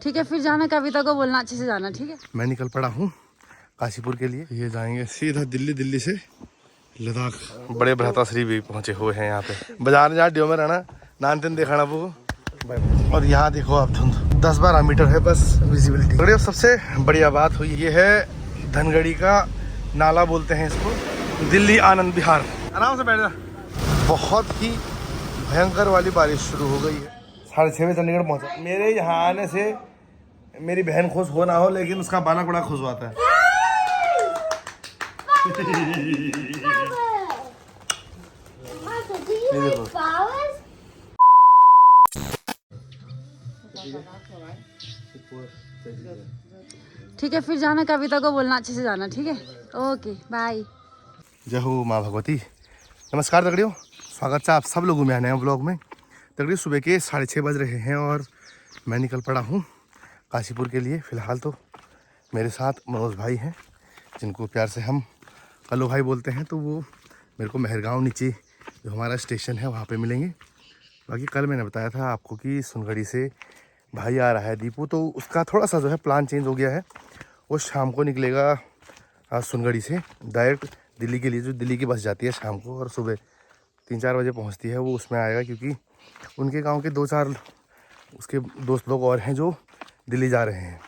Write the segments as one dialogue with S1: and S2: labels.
S1: ठीक है, फिर जाना कविता को बोलना अच्छे से जाना, ठीक है।
S2: मैं निकल पड़ा हूँ काशीपुर के लिए। ये जाएंगे सीधा दिल्ली, दिल्ली से लद्दाख। बड़े भ्राता श्री भी पहुंचे हुए हैं यहाँ पे। बाजार जहाँ ड्यो में रहना नान तीन देखा वो। और यहाँ देखो आप धुंध 10-12 मीटर है बस विजिबिलिटी। और सबसे बढ़िया बात हुई ये है धनगढ़ी का नाला बोलते हैं इसको, दिल्ली आनंद विहार। आराम से बैठ जा। बहुत ही भयंकर वाली बारिश शुरू हो गई है। 6:30 बजे चंडीगढ़ पहुंचा। मेरे यहाँ आने से मेरी बहन खुश हो ना हो, लेकिन उसका बालक बड़ा खुश हुआ था।
S1: ठीक है, फिर जाना कविता को बोलना अच्छे से जाना, ठीक है। Okay bye.
S2: जय हो माँ भगवती। नमस्कार दगड़ियों, स्वागत है आप सब लोगों में आने हैं ब्लॉग में। दगड़ियों सुबह के 6:30 बज रहे हैं और मैं निकल पड़ा हूँ काशीपुर के लिए। फ़िलहाल तो मेरे साथ मनोज भाई हैं, जिनको प्यार से हम कल्लू भाई बोलते हैं। तो वो मेरे को मेहरगांव नीचे जो हमारा स्टेशन है वहाँ पे मिलेंगे। बाकी कल मैंने बताया था आपको कि सुनगढ़ी से भाई आ रहा है दीपू, तो उसका थोड़ा सा जो है प्लान चेंज हो गया है। वो शाम को निकलेगा सुनगढ़ी से डायरेक्ट दिल्ली के लिए, जो दिल्ली की बस जाती है शाम को, और सुबह 3-4 बजे पहुंचती है। वो उसमें आएगा क्योंकि उनके गांव के 2-4 उसके दोस्त लोग और हैं जो दिल्ली जा रहे हैं।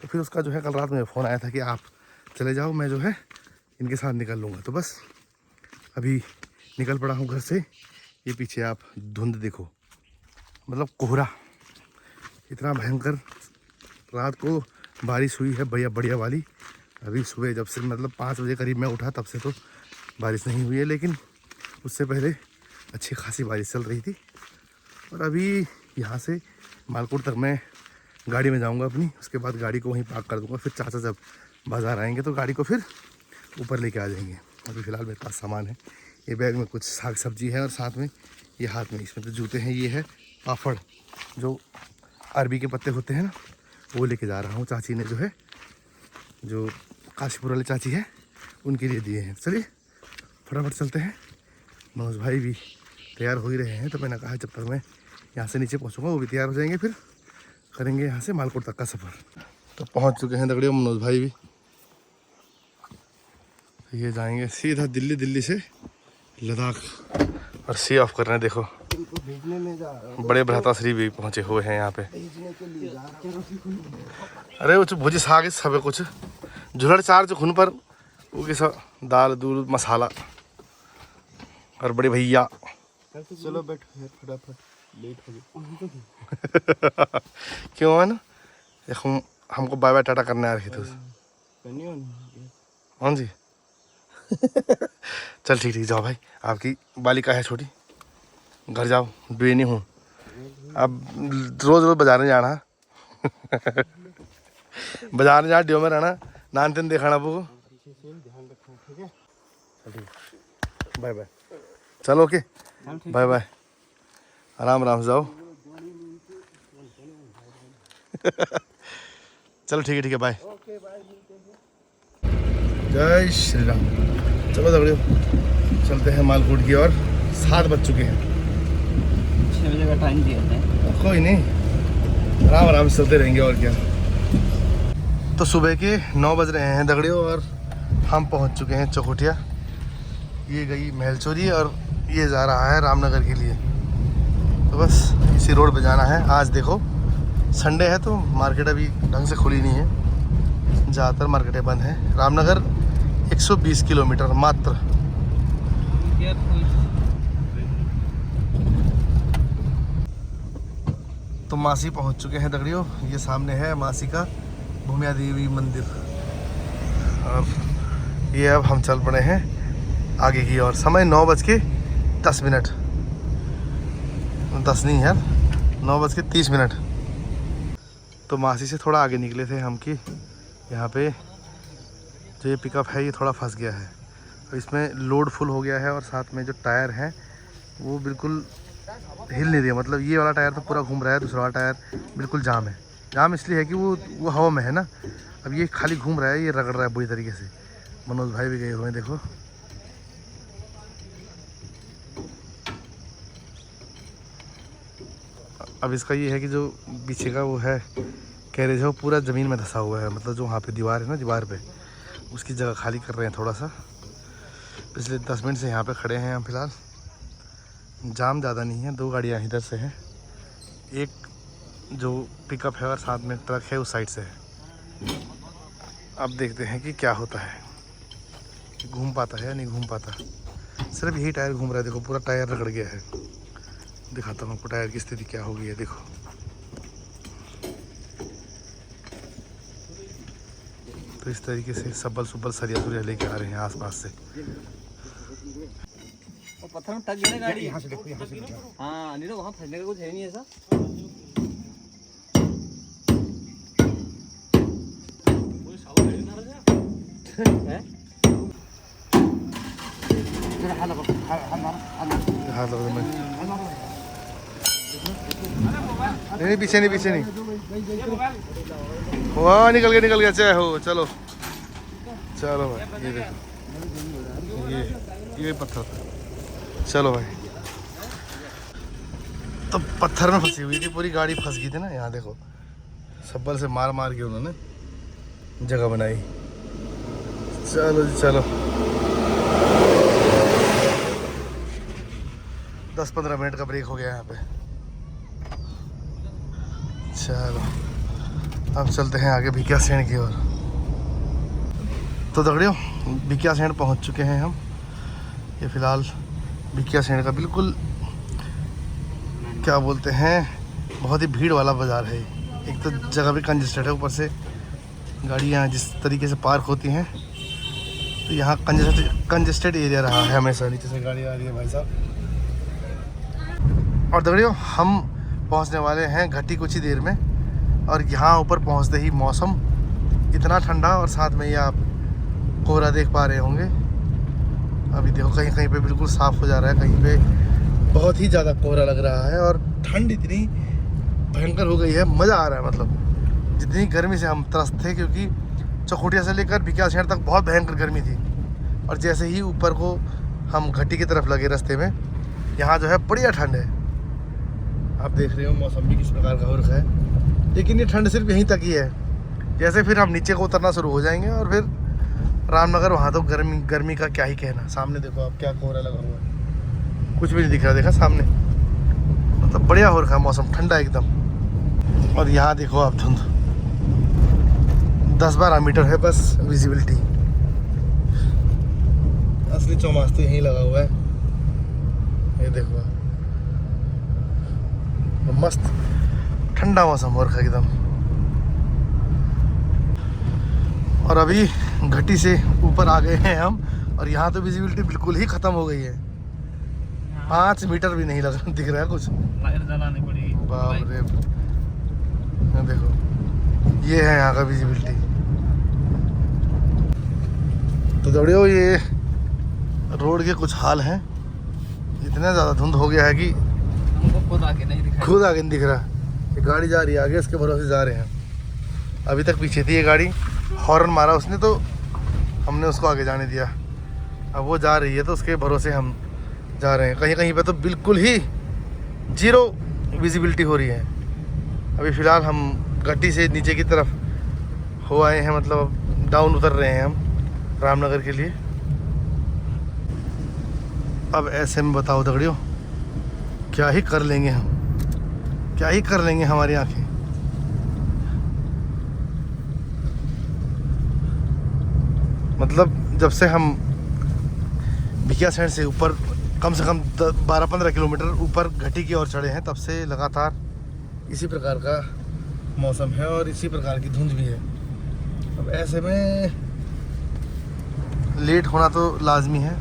S2: तो फिर उसका जो है कल रात में फ़ोन आया था कि आप चले जाओ, मैं जो है इनके साथ निकल लूँगा। तो बस अभी निकल पड़ा हूँ घर से। ये पीछे आप धुंध देखो, मतलब कोहरा इतना भयंकर। रात को बारिश हुई है बढ़िया बढ़िया वाली। अभी सुबह जब से मतलब 5 बजे करीब मैं उठा तब से तो बारिश नहीं हुई है, लेकिन उससे पहले अच्छी खासी बारिश चल रही थी। और अभी यहाँ से मालकोट तक मैं गाड़ी में जाऊँगा अपनी, उसके बाद गाड़ी को वहीं पार्क कर दूँगा। फिर चाचा जब बाज़ार आएंगे तो गाड़ी को फिर ऊपर लेके आ जाएंगे। अभी फ़िलहाल मेरे पास सामान है, ये बैग में कुछ साग सब्जी है और साथ में ये हाथ में इसमें तो जूते हैं। ये है पापड़, जो अरबी के पत्ते होते हैं ना, वो लेके जा रहा हूँ। चाची ने जो है, जो काशीपुर वाली चाची है, उनके लिए दिए हैं। चलिए फटाफट चलते हैं। मनोज भाई भी तैयार हो ही रहे हैं, तो मैंने कहा जब तक मैं यहाँ से नीचे पहुँचूँगा वो भी तैयार हो जाएंगे, फिर करेंगे यहाँ से मालकोट तक का सफ़र। तो पहुँच चुके हैं दगड़ियों मनोज भाई भी। ये जाएंगे सीधा दिल्ली, दिल्ली से लद्दाख। और सी ऑफ कर रहे हैं, देखो बड़े भ्राता श्री भी पहुंचे हुए हैं यहाँ पे। अरे वो भुजी साग सब कुछ झुलड़ चार जो खुन पर वो के सब दाल दूध मसाला। और बड़े भैया
S3: चलो बैठो फटाफट, लेट हो गया।
S2: क्यों है ना, हमको बाय बाय टाटा करने आ रही थी। हाँ जी चल ठीक ठीक, जाओ भाई, आपकी बालिका है छोटी, घर जाओ, बेनी हूँ अब। रोज रोज बाजार नहीं जाना बाजार में जहाँ ड्यो में रहना नान तीन देखा वो। बाय बाय, चलो ओके बाय बाय, आराम आराम से जाओ चलो ठीक है बाय। जय श्री राम। चलो दगड़ियों चलते हैं मालकोट की ओर। 7 बज चुके हैं,
S3: 6 बजे का टाइम दिया है।
S2: कोई नहीं, आराम आराम से चलते रहेंगे और क्या। तो सुबह के 9 बज रहे हैं दगड़ियों और हम पहुंच चुके हैं चौखुटिया। ये गई महलचोरी और ये जा रहा है रामनगर के लिए। तो बस इसी रोड पे जाना है। आज देखो संडे है तो मार्केट अभी ढंग से खुली नहीं है, ज़्यादातर मार्केटें बंद हैं। रामनगर 120 किलोमीटर मात्र। तो मासी पहुंच चुके हैं दगड़ियों। ये सामने है मासी का भूमिया देवी मंदिर। और ये अब हम चल पड़े हैं आगे की ओर। समय 9:10। 10 नहीं यार, 9:30। तो मासी से थोड़ा आगे निकले थे हम कि यहाँ पे जो ये पिकअप है ये थोड़ा फंस गया है। और इसमें लोड फुल हो गया है और साथ में जो टायर हैं वो बिल्कुल हिल नहीं रही है। मतलब ये वाला टायर तो पूरा घूम रहा है, दूसरा वाला टायर बिल्कुल जाम है। जाम इसलिए है कि वो हवा में है ना, अब ये खाली घूम रहा है, ये रगड़ रहा है बुरी तरीके से। मनोज भाई भी गए हुए हैं देखो। अब इसका ये है कि जो पीछे का वो है कैरेज है वो पूरा ज़मीन में धंसा हुआ है, मतलब जो वहाँ पे दीवार है ना, दीवार पे उसकी जगह खाली कर रहे हैं थोड़ा सा। पिछले 10 मिनट से यहाँ पे खड़े हैं हम फिलहाल। जाम ज़्यादा नहीं है, 2 गाड़ियाँ इधर से हैं, एक जो पिकअप है और साथ में ट्रक है उस साइड से है। अब देखते हैं कि क्या होता है, घूम पाता है या नहीं घूम पाता। सिर्फ यही टायर घूम रहा है, देखो पूरा टायर रगड़ गया है। दिखाता हूँ आपको टायर की स्थिति क्या हो गई है, देखो। तो इस तरीके से सब्बल सुब्बल सरिया सुरिया लेके आ रहे हैं आसपास से।
S3: और पत्थर में टच गई ना गाड़ी, यहाँ से देखो, यहाँ से देखो। हाँ नहीं तो वहाँ फंसने का कुछ है नहीं ऐसा।
S2: नहीं पीछे नहीं, पीछे नहीं। वाह निकल गया चाहे हो। चलो चलो भाई, ये देखो, ये पत्थर था। चलो भाई, तो पत्थर में फंसी हुई थी पूरी गाड़ी, फंस गई थी ना। यहाँ देखो सब्बल से मार मार के उन्होंने जगह बनाई। चलो जी चलो, 10-15 मिनट का ब्रेक हो गया यहाँ पे। चलो अब चलते हैं आगे भिकियासैंण की ओर। तो दगड़ियों भिकियासैंण पहुँच चुके हैं हम। ये फ़िलहाल भिकियासैंण का बिल्कुल क्या बोलते हैं, बहुत ही भीड़ वाला बाज़ार है। एक तो जगह भी कंजेस्टेड है, ऊपर से गाड़ियाँ जिस तरीके से पार्क होती हैं, तो यहाँ कंजेस्टेड एरिया रहा है हमेशा। नीचे से गाड़ी आ रही है भाई साहब। और दगड़ियों हम पहुँचने वाले हैं घटी कुछ ही देर में, और यहाँ ऊपर पहुँचते ही मौसम इतना ठंडा, और साथ में ये आप कोहरा देख पा रहे होंगे। अभी देखो कहीं कहीं पे बिल्कुल साफ़ हो जा रहा है, कहीं पे बहुत ही ज़्यादा कोहरा लग रहा है, और ठंड इतनी भयंकर हो गई है, मज़ा आ रहा है। मतलब जितनी गर्मी से हम त्रस्त थे, क्योंकि चकोटिया से लेकर भिकियासैंण तक बहुत भयंकर गर्मी थी, और जैसे ही ऊपर को हम घटी की तरफ लगे रास्ते में, यहाँ जो है बढ़िया ठंड है। आप देख रहे हो मौसम भी किस प्रकार का हो रखा है। लेकिन ये ठंड सिर्फ यहीं तक ही है, जैसे फिर हम नीचे को उतरना शुरू हो जाएंगे, और फिर रामनगर वहाँ तो गर्मी का क्या ही कहना। सामने देखो आप, क्या कोहरा लगा हुआ है, कुछ भी नहीं दिख रहा, देखा सामने। मतलब बढ़िया हो रखा है मौसम, ठंडा एकदम। और यहाँ देखो आप धुंध 10-12 मीटर है बस विजिबिलिटी। असली चौमास तो यहीं लगा हुआ है, ये देखो आप। मस्त ठंडा मौसम हो रखा है एकदम। और अभी घटी से ऊपर आ गए हैं हम, और यहाँ तो विजिबिलिटी बिल्कुल ही ख़त्म हो गई है। 5 मीटर भी नहीं लग दिख रहा है कुछ। बाप रे, देखो ये है यहाँ का विजिबिलिटी। तो दौड़ियो ये रोड के कुछ हाल हैं, इतना ज़्यादा धुंध हो गया है कि खुद आगे नहीं दिख रहा। ये गाड़ी जा रही है आगे, इसके भरोसे जा रहे हैं। अभी तक पीछे थी ये गाड़ी, हॉर्न मारा उसने तो हमने उसको आगे जाने दिया। अब वो जा रही है तो उसके भरोसे हम जा रहे हैं। कहीं कहीं पे तो बिल्कुल ही 0 विजिबिलिटी हो रही है। अभी फ़िलहाल हम घटी से नीचे की तरफ हो आए हैं, मतलब डाउन उतर रहे हैं हम रामनगर के लिए। अब ऐसे में बताओ दगड़ियों, क्या ही कर लेंगे हम, क्या ही कर लेंगे हमारी आंखें। मतलब जब से हम भिकियासैंण से ऊपर कम से कम 12-15 किलोमीटर ऊपर घटी की ओर चढ़े हैं, तब से लगातार इसी प्रकार का मौसम है और इसी प्रकार की धुंध भी है। अब ऐसे में लेट होना तो लाजमी है,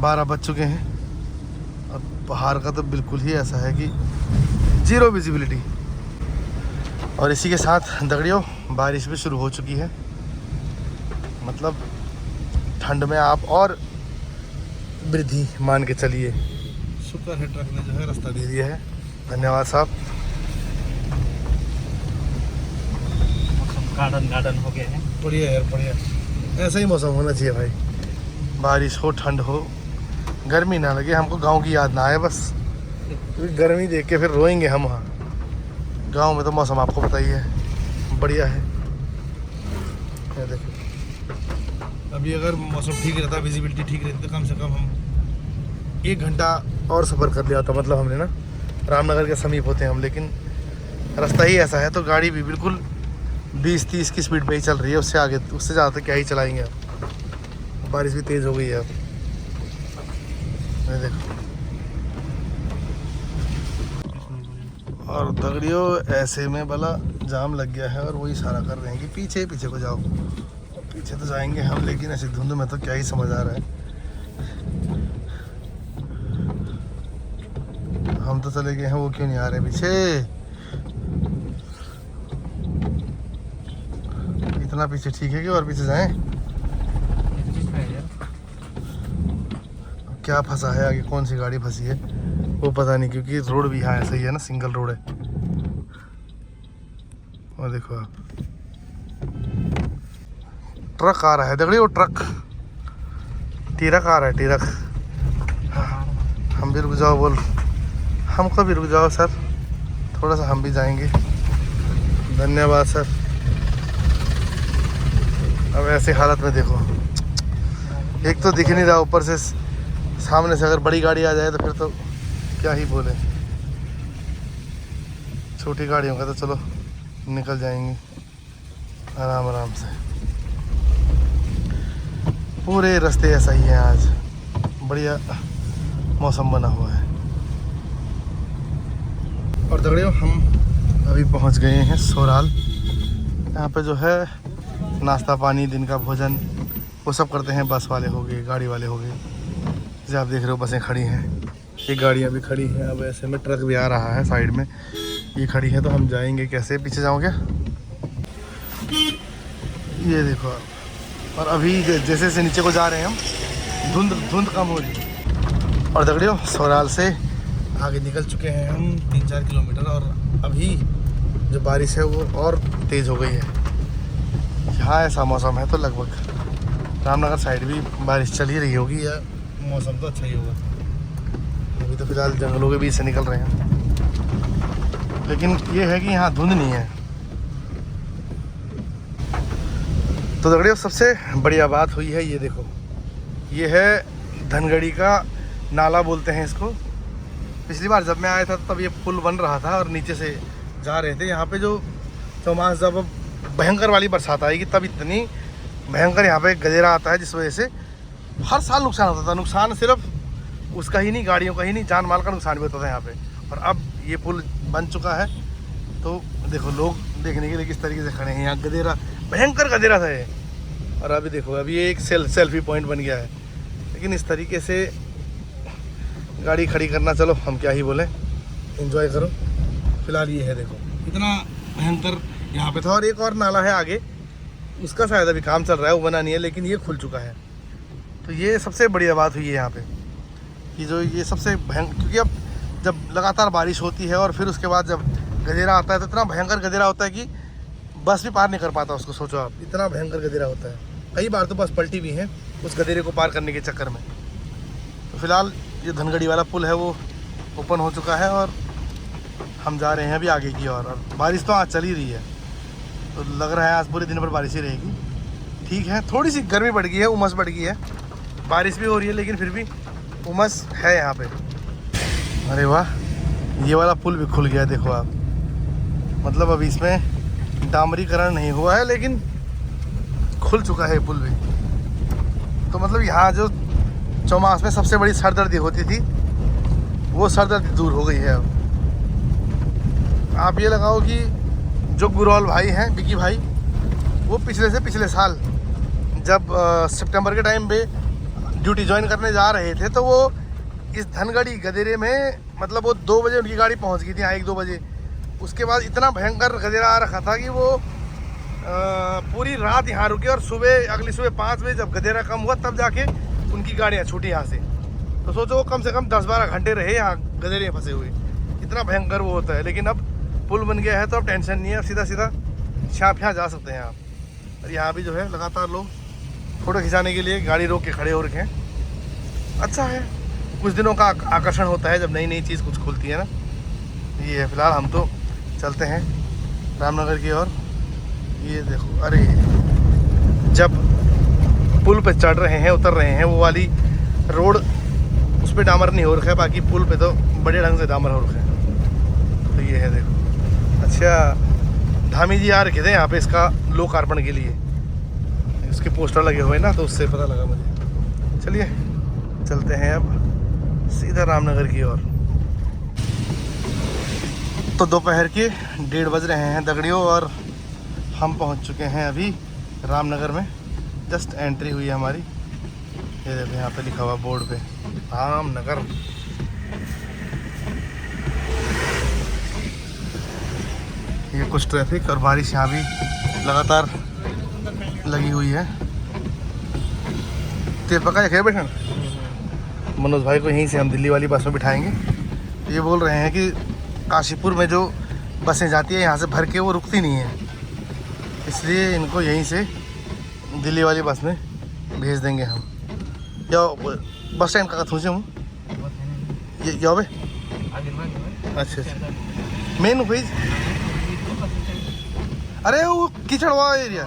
S2: 12 बज चुके हैं, और पहाड़ का तो बिल्कुल ही ऐसा है कि 0 विजिबिलिटी। और इसी के साथ दगड़ियों बारिश भी शुरू हो चुकी है। मतलब ठंड में आप और वृद्धि मान के चलिए। शुक्र है ट्रक ने जो है रास्ता दे दिया है, धन्यवाद साहब।
S3: गार्डन हो गया है,
S2: बढ़िया यार बढ़िया, ऐसा ही मौसम होना चाहिए भाई। बारिश हो, ठंड हो, गर्मी ना लगे, हमको गांव की याद ना आए बस। क्योंकि गर्मी देख के फिर रोएंगे हम। वहाँ गांव में तो मौसम आपको पता ही है, बढ़िया है। ये देखो, अभी अगर मौसम ठीक रहता, विजिबिलिटी ठीक रहती तो कम से कम हम 1 घंटा और सफ़र कर लिया होता। मतलब हमने ना रामनगर के समीप होते हैं हम, लेकिन रास्ता ही ऐसा है तो गाड़ी भी बिल्कुल 20-30 की स्पीड पे ही चल रही है। उससे आगे, उससे ज़्यादा तो क्या ही चलाएंगे अब। बारिश भी तेज़ हो गई है अब। ये देखो, और दगड़ियों ऐसे में भला जाम लग गया है और वो इशारा कर रहे हैं कि पीछे पीछे को जाओ। पीछे तो जाएंगे हम, लेकिन ऐसी धुंध में तो क्या ही समझ आ रहा है। हम तो चले गए हैं, वो क्यों नहीं आ रहे पीछे? इतना पीछे ठीक है कि और पीछे जाएं? क्या फंसा है आगे, कौन सी गाड़ी फंसी है वो पता नहीं, क्योंकि रोड भी यहाँ ऐसा ही है ना, सिंगल रोड है। और देखो आप, ट्रक आ रहा है दगड़ी, वो ट्रक टीरक आ रहा है, टीरक। हम भी रुक जाओ बोल, हमको भी रुक जाओ सर, थोड़ा सा हम भी जाएंगे। धन्यवाद सर। अब ऐसे हालत में देखो, एक तो दिख नहीं रहा, ऊपर से सामने से अगर बड़ी गाड़ी आ जाए तो फिर तो क्या ही बोले। छोटी गाड़ियों का तो चलो निकल जाएंगी आराम आराम से। पूरे रास्ते ऐसा ही है, आज बढ़िया मौसम बना हुआ है। और दगड़ियों हम अभी पहुंच गए हैं सोराल। यहाँ पे जो है नाश्ता पानी, दिन का भोजन वो सब करते हैं। बस वाले हो गए, गाड़ी वाले हो गए। जैसे आप देख रहे हो बसें खड़ी हैं, ये गाड़ियाँ भी खड़ी हैं। अब ऐसे में ट्रक भी आ रहा है साइड में, ये खड़ी है तो हम जाएंगे कैसे? पीछे जाओगे? ये देखो आप। और अभी जैसे जैसे नीचे को जा रहे हैं हम, धुंध कम हो रही है। और दगड़ियों सोराल से आगे निकल चुके हैं हम 3-4 किलोमीटर, और अभी जो बारिश है वो और तेज़ हो गई है। यहाँ ऐसा मौसम है तो लगभग रामनगर साइड भी बारिश चल ही रही होगी, या मौसम तो अच्छा ही होगा। अभी तो फिलहाल जंगलों के बीच से निकल रहे हैं, लेकिन ये है कि यहाँ धुंध नहीं है। तो दगड़ियों सबसे बढ़िया बात हुई है, ये देखो, ये है धनगढ़ी का नाला बोलते हैं इसको। पिछली बार जब मैं आया था तब ये पुल बन रहा था और नीचे से जा रहे थे। यहाँ पे जो चौमास जब भयंकर वाली बरसात आएगी तब इतनी भयंकर यहाँ पे गदेरा आता है, जिस वजह से हर साल नुकसान होता था। नुकसान सिर्फ उसका ही नहीं, गाड़ियों का ही नहीं, जान माल का नुकसान भी होता था यहाँ पे। और अब ये पुल बन चुका है तो देखो लोग देखने के लिए किस तरीके से खड़े हैं। यहाँ गदेरा, भयंकर गदेरा था ये। और अभी देखो, अभी ये एक सेल्फी पॉइंट बन गया है। लेकिन इस तरीके से गाड़ी खड़ी करना, चलो हम क्या ही बोलें, एंजॉय करो। फिलहाल ये है देखो, इतना भयंकर यहाँ पे था। और एक और नाला है आगे, उसका शायद अभी काम चल रहा है, वो बना नहीं है, लेकिन ये खुल चुका है। तो ये सबसे बढ़िया बात हुई है यहाँ पे कि जो ये सबसे भयंकर, क्योंकि अब जब लगातार बारिश होती है और फिर उसके बाद जब गदेरा आता है तो इतना भयंकर गदेरा होता है कि बस भी पार नहीं कर पाता उसको। सोचो आप, इतना भयंकर गदेरा होता है। कई बार तो बस पलटी भी है उस गदेरे को पार करने के चक्कर में। तो फिलहाल ये धनगढ़ी वाला पुल है वो ओपन हो चुका है और हम जा रहे हैं अभी आगे की ओर। और बारिश तो आज चल ही रही है, तो लग रहा है आज पूरे दिन भर बारिश ही रहेगी। ठीक है, थोड़ी सी गर्मी बढ़ गई है, उमस बढ़ गई है, बारिश भी हो रही है, लेकिन फिर भी उमस है यहाँ पे। अरे वाह, ये वाला पुल भी खुल गया, देखो आप। मतलब अभी इसमें डामरीकरण नहीं हुआ है, लेकिन खुल चुका है पुल भी। तो मतलब यहाँ जो चौमास में सबसे बड़ी सरदर्दी होती थी, वो सरदर्दी दूर हो गई है अब। आप ये लगाओ कि जो गुरौल भाई हैं, विकी भाई, वो पिछले साल जब सितंबर के टाइम पे ड्यूटी ज्वाइन करने जा रहे थे, तो वो इस धनगढ़ी गदेरे में, मतलब वो 2 बजे उनकी गाड़ी पहुंच गई थी यहाँ, 1-2 बजे। उसके बाद इतना भयंकर गदेरा आ रखा था कि वो पूरी रात यहाँ रुके, और अगली सुबह 5 बजे जब गदेरा कम हुआ तब जाके उनकी गाड़ियाँ छूटी यहाँ से। तो सोचो वो कम से कम 10-12 घंटे रहे यहाँ गदेरे फंसे हुए, इतना भयंकर वो होता है। लेकिन अब पुल बन गया है तो अब टेंशन नहीं है, अब सीधा छाप यहाँ जा सकते हैं आप। और यहाँ भी जो है लगातार लोग फ़ोटो खिंचाने के लिए गाड़ी रोक के खड़े हो रखे हैं। अच्छा है, कुछ दिनों का आकर्षण होता है जब नई नई चीज़ कुछ खुलती है ना। ये है, फिलहाल हम तो चलते हैं रामनगर की ओर। ये देखो, अरे जब पुल पे चढ़ रहे हैं, उतर रहे हैं, वो वाली रोड उस पर डामर नहीं हो रखा है, बाकी पुल पे तो बड़े ढंग से डामर हो रखा है। तो ये है देखो। अच्छा, धामी जी आ रखे थे यहाँ पे इसका लोकार्पण के लिए, इसके पोस्टर लगे हुए ना, तो उससे पता लगा मुझे। चलिए चलते हैं अब सीधा रामनगर की ओर। तो दोपहर के 1:30 बज रहे हैं दगड़ियों, और हम पहुंच चुके हैं अभी रामनगर में। जस्ट एंट्री हुई है हमारी। ये देखो यहाँ पे लिखा हुआ बोर्ड पे रामनगर। ये कुछ ट्रैफिक और बारिश यहाँ भी लगातार लगी हुई है। तेल पका है बैठन। मनोज भाई को यहीं से हम दिल्ली वाली बस में बिठाएंगे। ये बोल रहे हैं कि काशीपुर में जो बसें जाती है यहाँ से भर के, वो रुकती नहीं है, इसलिए इनको यहीं से दिल्ली वाली बस में भेज देंगे हम। या बस स्टैंड का कथूँ से हूँ ये क्या बे? अच्छा अच्छा, मेन भाई। अरे वो कीचड़ हुआ एरिया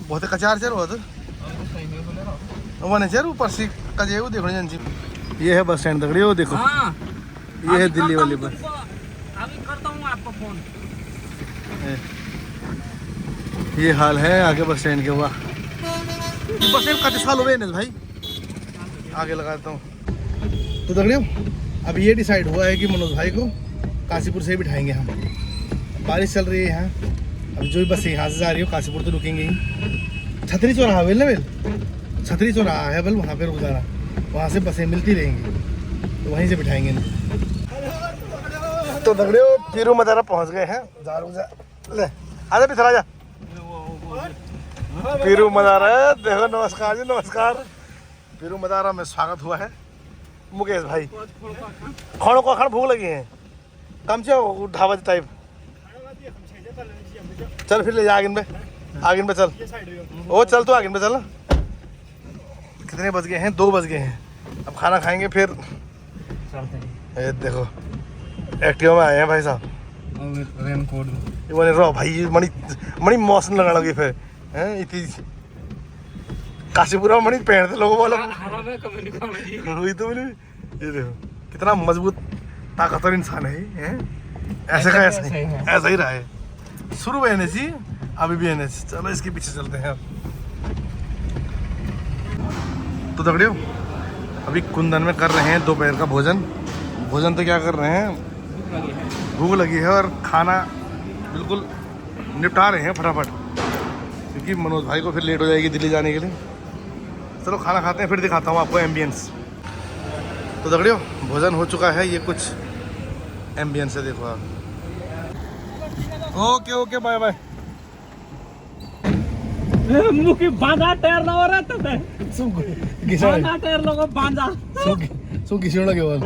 S2: बहुत कचार चल हुआ तो वन चल ऊपर से कजे वो देखो जी। ये है बस स्टैंड दगड़ी, वो देखो। ये है दिल्ली वाली बस।
S3: अभी करता हूँ आपको फोन।
S2: ये हाल है आगे बस स्टैंड के। हुआ बस स्टैंड काफी साल हो गए भाई, आगे लगाता हूँ। तो दगड़ियों अब ये डिसाइड हुआ है कि मनोज भाई को काशीपुर से ही बिठाएंगे हम। बारिश चल रही है यहाँ, अब जो भी बस यहाँ से जा रही हो काशीपुर तो रुकेंगे ही। छतरी चौराहा बेल ना बेल, छतरी चौराहा है बल, वहाँ पे रुक जाना, वहाँ से बसें मिलती रहेंगी, तो वहीं से बिठाएंगे। तो दगड़ियों पीरू मदारा पहुँच गए हैं। ले आजा पिछड़ा जा। पीरू मदारा देखो, नमस्कार जी नमस्कार। पीरू मदारा में स्वागत हुआ है। मुकेश भाई खानों को खाना भूख लगी है, कम से ढाबा टाइप। चल फिर ले जा आगे पे चल। ओ चल तो आगे पे चल। कितने बज गए हैं? 2 बज गए हैं। अब खाना खाएंगे फिर। ये देखो एक्टिवा में आए हैं भाई साहब। रेनकोट ये रो भाई मणि मौसम लगा लगी फिर हैं इतनी काशीपुरा मणि पहनते लोगों वाला हुई तो मैंने। ये देखो कितना मजबूत ताकतवर इंसान है। ऐसे का ऐसा ही रहा है। शुरू में एनएसी, अभी भी एनएसी। चलो इसके पीछे चलते हैं अब। तो दगड़ियों अभी कुंदन में कर रहे हैं दोपहर का भोजन। भोजन तो क्या कर रहे हैं, भूख लगी है और खाना बिल्कुल निपटा रहे हैं फटाफट, क्योंकि मनोज भाई को फिर लेट हो जाएगी दिल्ली जाने के लिए। चलो खाना खाते हैं, फिर दिखाता हूँ आपको एम्बियंस। तो दगड़ियों भोजन हो चुका है, ये कुछ एम्बियंस है देखो आप। Okay okay bye bye.
S3: मुखी बांधा टायर लगा रहा था
S2: बांधा
S3: टायर लगा बांधा
S2: सो किसी लगे वाल।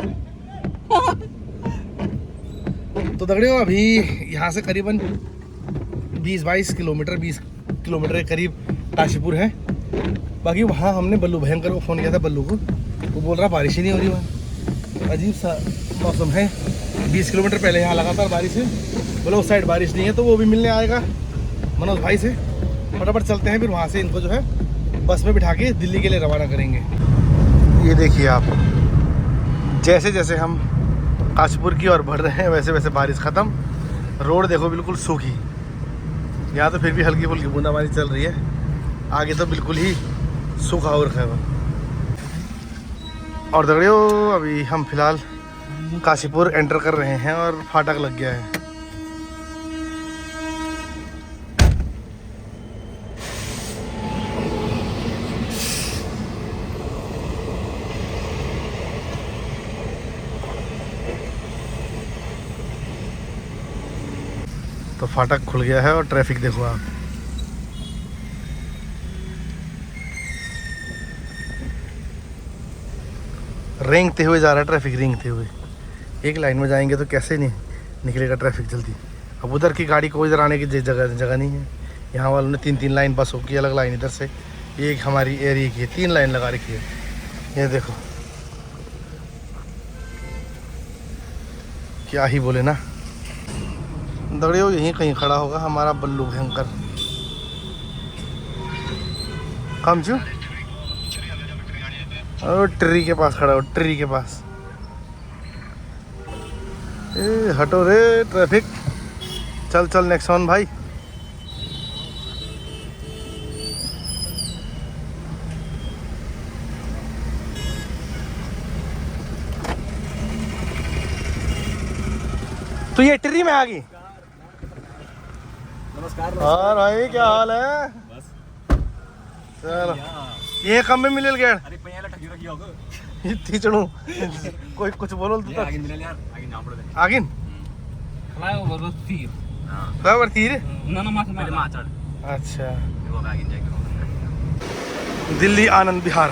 S2: तो दगड़ियों अभी यहाँ से करीबन 20-22 किलोमीटर 20 किलोमीटर के करीब काशीपुर है। बाकी वहाँ हमने बल्लू भयंकर को फ़ोन किया था, बल्लू को, वो बोल रहा बारिश ही नहीं हो रही वहाँ, अजीब सा मौसम है। 20 किलोमीटर पहले यहाँ लगातार बारिश है, बोला उस साइड बारिश नहीं है, तो वो भी मिलने आएगा मनोज भाई से। फटाफट चलते हैं, फिर वहाँ से इनको जो है बस में बिठा के दिल्ली के लिए रवाना करेंगे। ये देखिए आप, जैसे जैसे हम काशीपुर की ओर बढ़ रहे हैं वैसे वैसे बारिश ख़त्म। रोड देखो बिल्कुल सूखी, यहाँ तो फिर भी हल्की फुल्की बूंदाबांदी चल रही है, आगे तो बिल्कुल ही सूखा हो रखा है। और दगड़ियों अभी हम फिलहाल काशीपुर एंटर कर रहे हैं और फाटक लग गया है। तो फाटक खुल गया है और ट्रैफिक देखो आप। रेंगते हुए जा रहा है ट्रैफिक, रेंगते हुए। एक लाइन में जाएंगे तो कैसे नहीं निकलेगा ट्रैफिक जल्दी। अब उधर की गाड़ी को इधर आने की जगह नहीं है। यहाँ वालों ने 3-3 लाइन बसों की अलग लाइन इधर से, एक हमारी एरिया की है, 3 लाइन लगा रखी है। ये देखो क्या ही बोले ना। दगड़ियों यहीं कहीं खड़ा होगा हमारा बल्लू भयंकर। कम चू और ट्री के पास खड़ा हो, ट्री के पास। ए हटो रे ट्रैफिक, चल चल नेक्स्ट ऑन भाई। तो ये ट्री में आ गई।
S3: नमस्कार।
S2: और भाई क्या हाल है?
S3: बस
S2: चलो ये कम में मिले गया।
S3: अरे पहले ठगी रखी होगा
S2: इतनी चढ़ू कोई कुछ बोलो तो
S3: आगे मिले यार, आगे ना पड़े
S2: आगिन
S3: खलाए वो बस तीर। हां
S2: बराबर तीर
S3: ना मास मार चढ़।
S2: अच्छा
S3: वो आगे जाएगा
S2: दिल्ली आनंद विहार।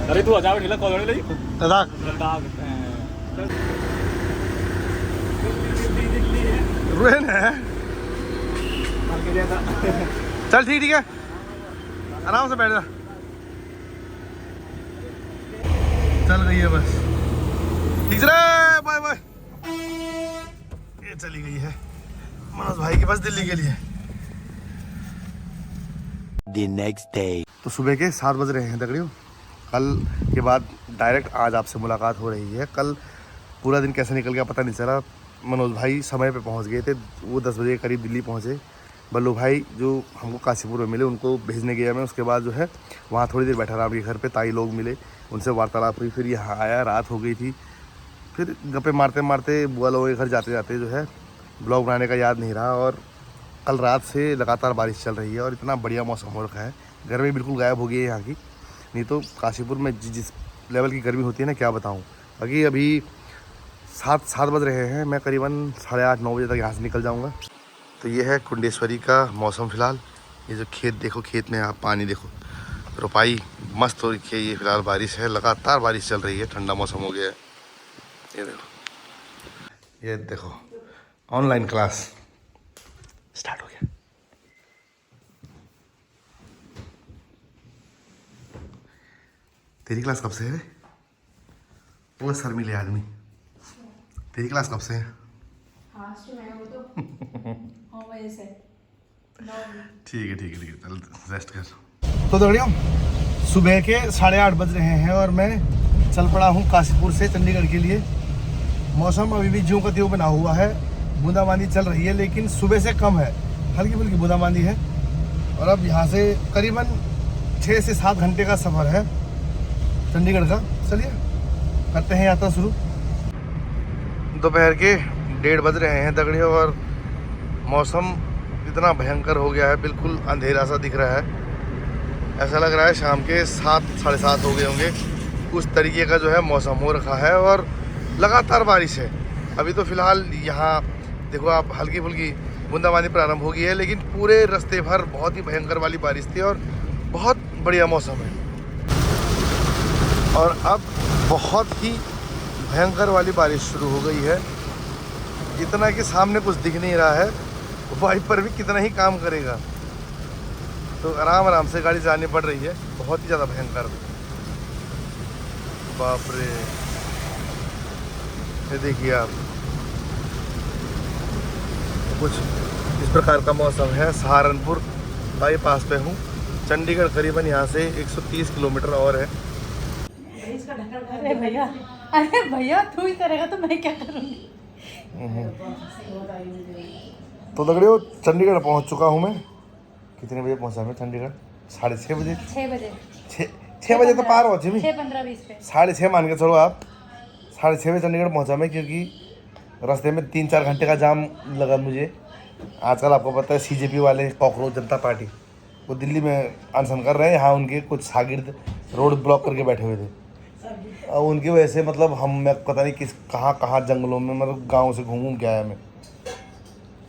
S3: अरे तू आजा ढीला कॉल ले
S2: लद्दाख रुइन है। चल ठीक ठीक है, आराम से बैठ जा। चल गई है बस, ठीक है, बाय बाय। ये चली गई है मनोज भाई की बस दिल्ली के लिए।
S4: The next day.
S2: तो सुबह के 7 बज रहे हैं दगड़ियों। कल के बाद डायरेक्ट आज आपसे मुलाकात हो रही है। कल पूरा दिन कैसे निकल गया पता नहीं चला। मनोज भाई समय पे पहुंच गए थे, वो 10 बजे के करीब दिल्ली पहुंचे। बल्लू भाई जो हमको काशीपुर में मिले, उनको भेजने गया मैं। उसके बाद जो है वहाँ थोड़ी देर बैठा रहा आपके घर पे, ताई लोग मिले, उनसे वार्तालाप हुई। फिर यहाँ आया, रात हो गई थी। फिर गप्पे मारते मारते बुआ लोगों के घर जाते जाते जो है ब्लॉग बनाने का याद नहीं रहा। और कल रात से लगातार बारिश चल रही है और इतना बढ़िया मौसम हो रखा है, गर्मी बिल्कुल गायब हो गई है यहाँ की। नहीं तो काशीपुर में जिस लेवल की गर्मी होती है ना, क्या बताऊँ। बाकी अभी 7 बज रहे हैं, मैं करीबन 8:30-9 बजे तक यहाँ से निकल जाऊँगा। तो ये है कुंडेश्वरी का मौसम फ़िलहाल। ये जो खेत देखो, खेत में आप पानी देखो, रोपाई मस्त हो रखी है। ये फ़िलहाल बारिश है, लगातार बारिश चल रही है, ठंडा मौसम हो गया है। ये देखो ऑनलाइन क्लास स्टार्ट हो गया। तेरी क्लास कब से है? वो शर्मीले आदमी, तेरी क्लास कब से है? ठीक है चल रेस्ट कर। तो दौड़ियों सुबह के 8:30 बज रहे हैं और मैं चल पड़ा हूँ काशीपुर से चंडीगढ़ के लिए। मौसम अभी भी ज्यों का त्यों बना हुआ है, बूंदाबांदी चल रही है, लेकिन सुबह से कम है, हल्की फुल्की बूंदाबांदी है। और अब यहाँ से करीबन 6 से 7 घंटे का सफ़र है चंडीगढ़ का। चलिए करते हैं यात्रा शुरू। दोपहर के 1:30 बज रहे हैं दगड़ियों और मौसम इतना भयंकर हो गया है, बिल्कुल अंधेरा सा दिख रहा है। ऐसा लग रहा है शाम के 7-7:30 हो गए होंगे, उस तरीके का जो है मौसम हो रखा है। और लगातार बारिश है। अभी तो फ़िलहाल यहाँ देखो आप, हल्की फुल्की बूंदाबांदी प्रारंभ हो गई है, लेकिन पूरे रास्ते भर बहुत ही भयंकर वाली बारिश थी और बहुत बढ़िया मौसम है। और अब बहुत ही भयंकर वाली बारिश शुरू हो गई है, इतना कि सामने कुछ दिख नहीं रहा है। वाइपर भी कितना ही काम करेगा। तो आराम आराम से गाड़ी चलानी पड़ रही है, बहुत ही ज़्यादा भयंकर। बाप रे, ये देखिए आप, कुछ इस प्रकार का मौसम है। सहारनपुर बाईपास पे हूँ, चंडीगढ़ करीबन यहाँ से 130 किलोमीटर और है।
S1: अरे भैया तू ही करेगा तो मैं क्या करूँगी।
S2: तो दगड़ियों चंडीगढ़ पहुँच चुका हूँ मैं। कितने बजे पहुँचा मैं चंडीगढ़? 6:30 बजे।
S1: 6 बजे
S2: 6 बजे तो पार पहुँचे मैं।
S1: 6:15-20 पे
S2: 6:30 मान के चलो आप। 6:30 बजे चंडीगढ़ पहुँचा मैं, क्योंकि रास्ते में 3-4 घंटे का जाम लगा मुझे। आजकल आपको पता है CJP वाले, कॉकरोच जनता पार्टी, वो दिल्ली में अनशन कर रहे हैं। यहाँ उनके कुछ शागिर्द रोड ब्लॉक करके बैठे हुए थे और उनकी वजह से मतलब मैं पता नहीं किस कहाँ जंगलों में, मतलब गाँव से घूम के आया मैं।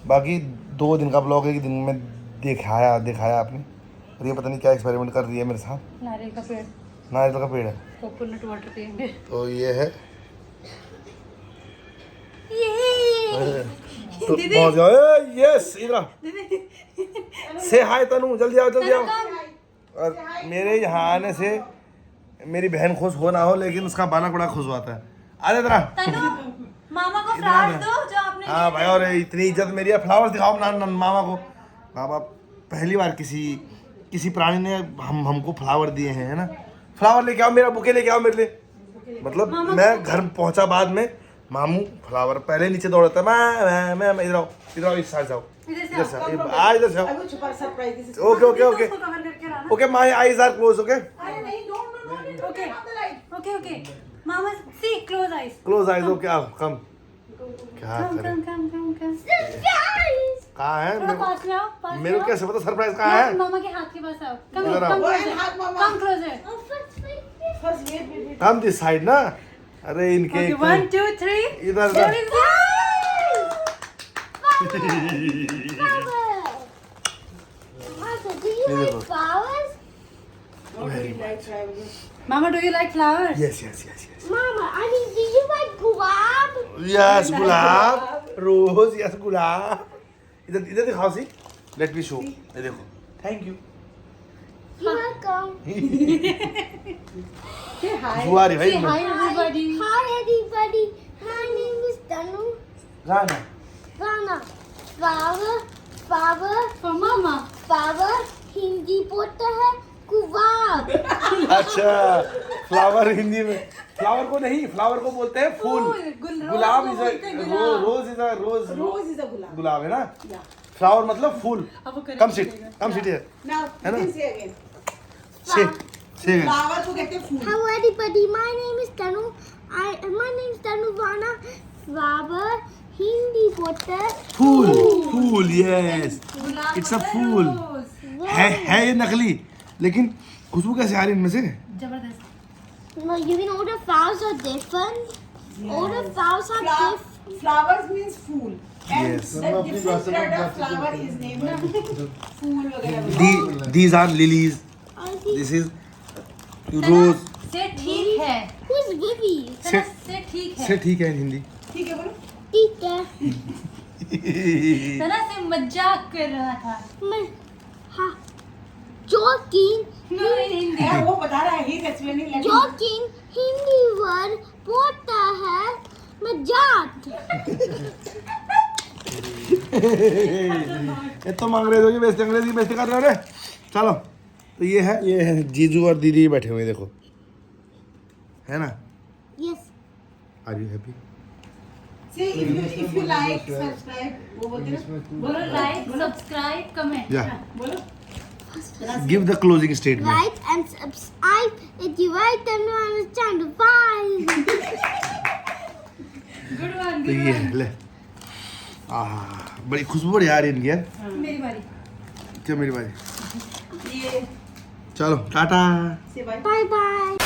S2: बाकी 2 दिन का ब्लॉग है कि दिन में दिखाया आपने। और ये पता नहीं क्या एक्सपेरिमेंट कर रही है मेरे साथ।
S1: नारियल का पेड़,
S2: नारियल का पेड़ है,
S1: कोकोनट वाटर पियेंगे।
S2: तो ये है। तो पहुंच जाओ। यस इधर से हाय तनु, जल्दी आओ। और मेरे यहाँ आने से मेरी बहन खुश हो ना हो, लेकिन उसका बालक बड़ा खुश होता है। अरे इधर
S1: मामा को फ्लावर्स दो जो आपने
S2: हाँ भाई, और इतनी इज्जत मेरी है। फ्लावर्स दिखाओ मामा को। बाबा पहली बार किसी प्राणी ने हमको फ्लावर दिए हैं, है ना। फ्लावर लेके आओ, मेरा बुके लेके आओ मेरे लिए। मतलब मैं घर पहुंचा बाद में, मामू फ्लावर पहले नीचे दौड़ता है। मैं इधर आओ, इस साइड जाओ, इधर से आज इधर से आओ। Okay okay, my eyes are close. ओके
S1: Okay. Mama, see, close eyes.
S2: Close eyes. Okay आओ, कम। क्या करें,
S1: Come.
S2: कहाँ है
S1: थोड़ा पास में आओ, पास में
S2: मेरे को
S1: आओ।
S2: कैसे पता सरप्राइज कहाँ है?
S1: मामा के हाथ के पास आओ।
S2: इधर आओ।
S1: Come closer.
S2: Come this side ना। अरे इनके
S1: Okay, 1, 2, 3.
S2: इधर
S1: There is
S2: ये देखो।
S1: Mama, do you like flowers?
S2: Yes
S5: Mama, I mean, do you like guava?
S2: Yes gulab, rose, yes gulab. इधर दिखाओ सी, लेट मी शो। ये देखो, थैंक यू।
S5: You're welcome.
S2: बुआ रही भाई
S1: Say hi everybody.
S5: Hi, everybody. My name is Tanu.
S2: Rana.
S5: Rana. Flower.
S1: For Mama.
S5: Flower. Hindi बोलता है गुलाब.
S2: अच्छा, फ्लावर हिंदी में, फ्लावर को नहीं, फ्लावर को बोलते हैं फूल। गुलाब इज रोज इज अ गुलाब है ना। फ्लावर मतलब फूल। कम सीट है
S6: Now,
S2: है ना?
S6: you can say again.
S2: से
S6: Flower को कहते हैं फूल.
S5: How everybody? My name is Tanu. My name is Tanu Rana. Flower. Hindi बोलता है
S2: फूल। यस, इट्स अ फूल। है ये नकली, लेकिन खुशबू कैसे आ रही है इनमें से?
S1: जबरदस्त.
S5: No, you know the flowers are different. All the flowers are different.
S6: Flowers means fool. And
S2: Yes.
S6: the different kind of flower is named fool वगैरह.
S2: These are lilies. This is rose.
S1: से ठीक है.
S5: Who's Vivi?
S1: से ठीक है.
S2: से ठीक है हिंदी।
S6: ठीक है बोलो.
S5: ठीक है.
S1: तरह से मजाक कर रहा था.
S5: मैं हाँ जोकिन
S1: No, in Hindi.
S6: यार वो बता रहा है ही एक्सप्लेनिंग लेकिन
S5: जोकिन हिंदी वर्ड बोलता है मजाक.
S2: ये तो अंग्रेजों की बेइज्जती, अंग्रेजी बेइज्जती कर रहे हो रे। चलो, तो ये है जीजू और दीदी बैठे हुए देखो, है ना।
S5: Yes.
S2: Are you happy?
S6: see if you like subscribe वो बोलते हैं
S1: बोलो like, subscribe, comment.
S2: या
S6: बोलो.
S2: Give the closing statement.
S5: Like and subscribe if you like them to understand. Bye.
S1: Good one.
S2: तो ये है, ले बड़ी खुशबू बड़ी आ रही है इनकी यार।
S1: मेरी बारी.
S2: क्या मेरी बारी?
S6: ये
S2: चलो टाटा।
S6: से बाय.
S5: Bye bye.